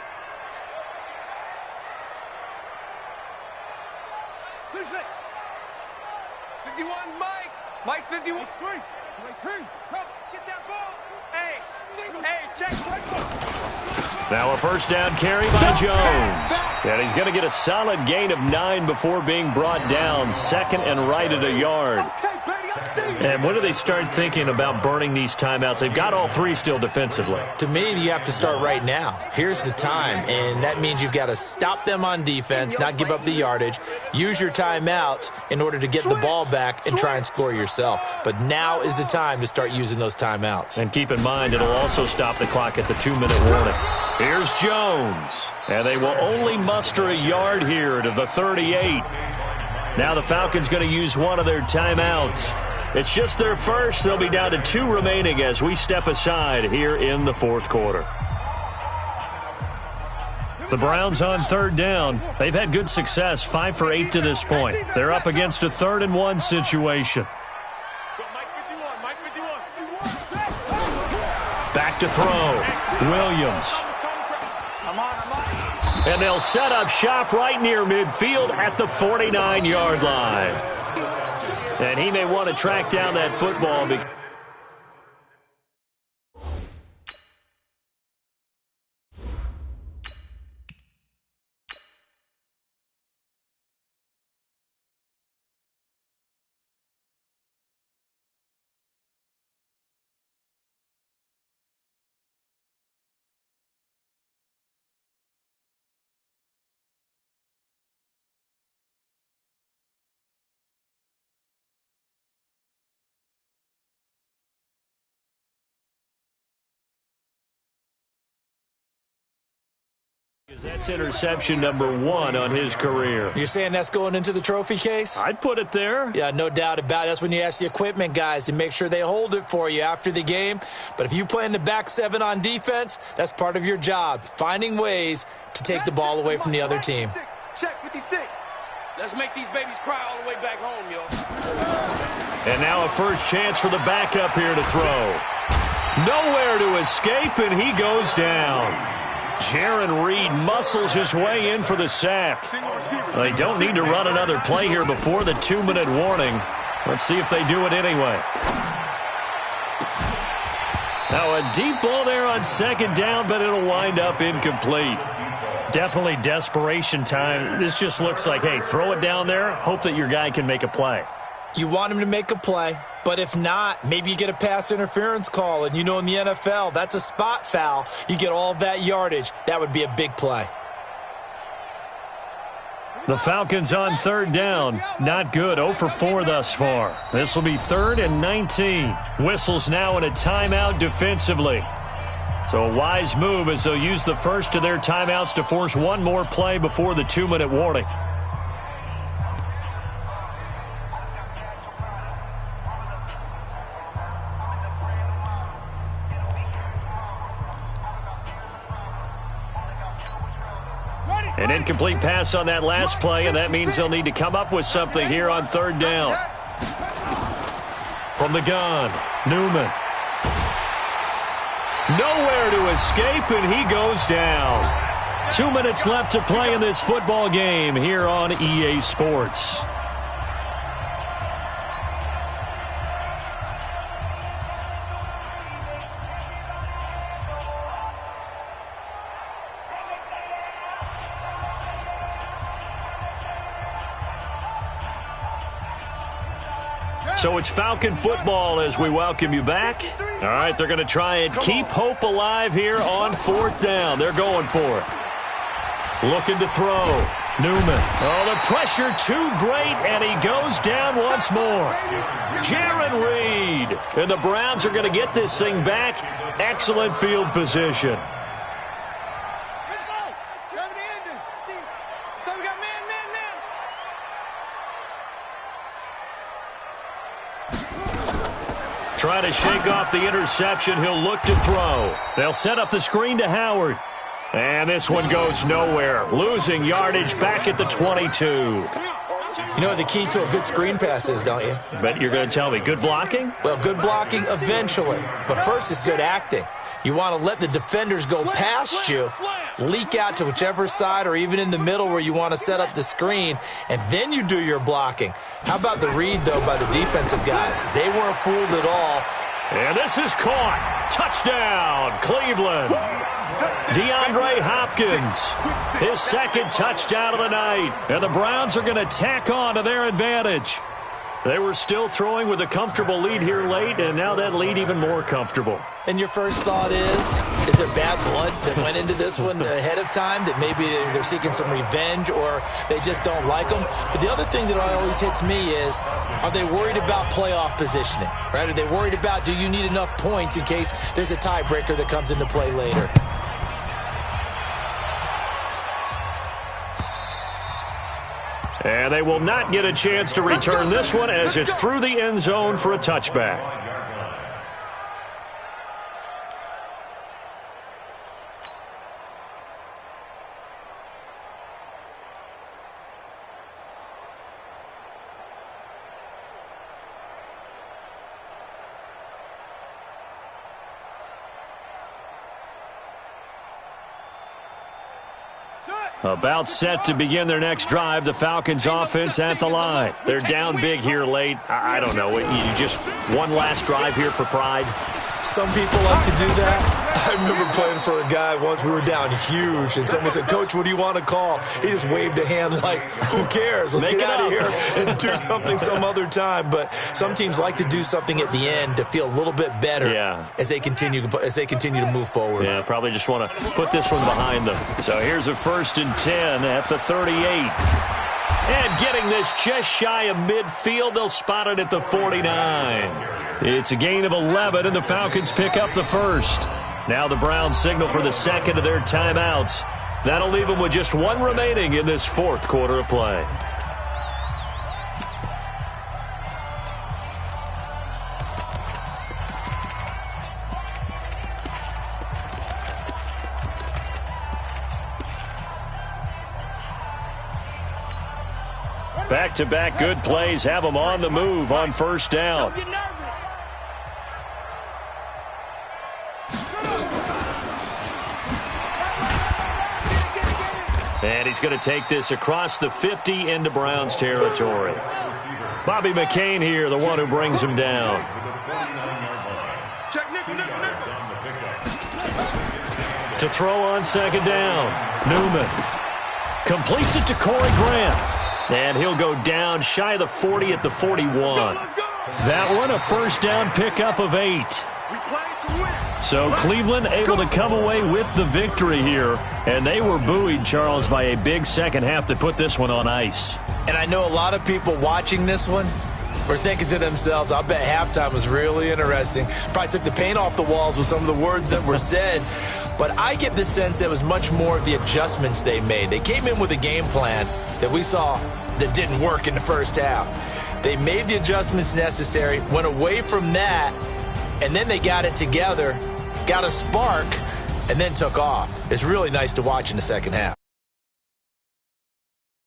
51's Mike. Mike's 51. Screen. Get that ball. Hey, check. Now a first down carry by Jones. And he's going to get a solid gain of 9 before being brought down. Second and right at a yard. And when do they start thinking about burning these timeouts? They've got all 3 still defensively. To me, you have to start right now. Here's the time, and that means you've got to stop them on defense, not give up the yardage, use your timeouts in order to get the ball back and try and score yourself. But now is the time to start using those timeouts. And keep in mind, it'll also stop the clock at the 2-minute warning. Here's Jones, and they will only muster a yard here to the 38. Now the Falcons going to use one of their timeouts. It's just their first. They'll be down to 2 remaining as we step aside here in the 4th quarter. The Browns on 3rd down. They've had good success, 5 for 8 to this point. They're up against a 3rd and 1 situation. Back to throw. Williams. And they'll set up shop right near midfield at the 49-yard line. And he may want to track down that football because that's interception number 1 on his career. You're saying that's going into the trophy case? I'd put it there. Yeah, no doubt about it. That's when you ask the equipment guys to make sure they hold it for you after the game. But if you play in the back 7 on defense, that's part of your job, finding ways to take the ball away from the other team. Check 56. Let's make these babies cry all the way back home, yo. And now a first chance for the backup here to throw. Nowhere to escape, and he goes down. Jaron Reed muscles his way in for the sack. They don't need to run another play here before the 2-minute warning. Let's see if they do it anyway. Now a deep ball there on second down, but it'll wind up incomplete. Definitely desperation time. This just looks like, hey, throw it down there, hope that your guy can make a play. You want him to make a play, but if not, maybe you get a pass interference call, and you know in the NFL, that's a spot foul. You get all that yardage. That would be a big play. The Falcons on third down. Not good. 0 for 4 thus far. This will be 3rd and 19. Whistles now in a timeout defensively. So a wise move as they'll use the first of their timeouts to force one more play before the 2-minute warning. An incomplete pass on that last play, and that means they'll need to come up with something here on third down. From the gun, Newman. Nowhere to escape, and he goes down. 2 minutes left to play in this football game here on EA Sports. So it's Falcon football as we welcome you back. All right, they're going to try and keep hope alive here on 4th down. They're going for it. Looking to throw. Newman. Oh, the pressure too great, and he goes down once more. Jaron Reed. And the Browns are going to get this thing back. Excellent field position. Trying to shake off the interception. He'll look to throw. They'll set up the screen to Howard. And this one goes nowhere. Losing yardage back at the 22. You know what the key to a good screen pass is, don't you? But you're going to tell me, good blocking? Well, good blocking eventually. But first is good acting. You want to let the defenders go past you, leak out to whichever side or even in the middle where you want to set up the screen, and then you do your blocking. How about the read, though, by the defensive guys? They weren't fooled at all. And this is caught. Touchdown, Cleveland. DeAndre Hopkins, his second touchdown of the night. And the Browns are going to tack on to their advantage. They were still throwing with a comfortable lead here late, and now that lead even more comfortable. And your first thought is there bad blood that went into this one ahead of time, that maybe they're seeking some revenge or they just don't like them? But the other thing that always hits me is, are they worried about playoff positioning? Right? Are they worried about, do you need enough points in case there's a tiebreaker that comes into play later? And they will not get a chance to return this one as it's through the end zone for a touchback. About set to begin their next drive, the Falcons offense at the line. They're down big here late. I don't know. You just one last drive here for pride? Some people like to do that. I remember playing for a guy once. We were down huge, and someone said, "Coach, what do you want to call?" He just waved a hand like, who cares? Let's get out of here and do something some other time. But some teams like to do something at the end to feel a little bit better as they continue to move forward. Yeah, probably just want to put this one behind them. So here's a 1st and 10 at the 38. And getting this just shy of midfield, they'll spot it at the 49. It's a gain of 11, and the Falcons pick up the first. Now the Browns signal for the second of their timeouts. That'll leave them with just one remaining in this fourth quarter of play. Back-to-back good plays have them on the move on first down. And he's going to take this across the 50 into Browns territory. Bobby McCain here, the one who brings him down. To throw on second down, Newman completes it to Corey Grant. And he'll go down shy of the 40 at the 41. That one, a first down pickup of 8. So Cleveland able to come away with the victory here. And they were buoyed, Charles, by a big second half to put this one on ice. And I know a lot of people watching this one were thinking to themselves, I bet halftime was really interesting. Probably took the paint off the walls with some of the words that were said. But I get the sense that it was much more of the adjustments they made. They came in with a game plan that we saw that didn't work in the first half. They made the adjustments necessary, went away from that, and then they got it together, got a spark, and then took off. It's really nice to watch in the second half.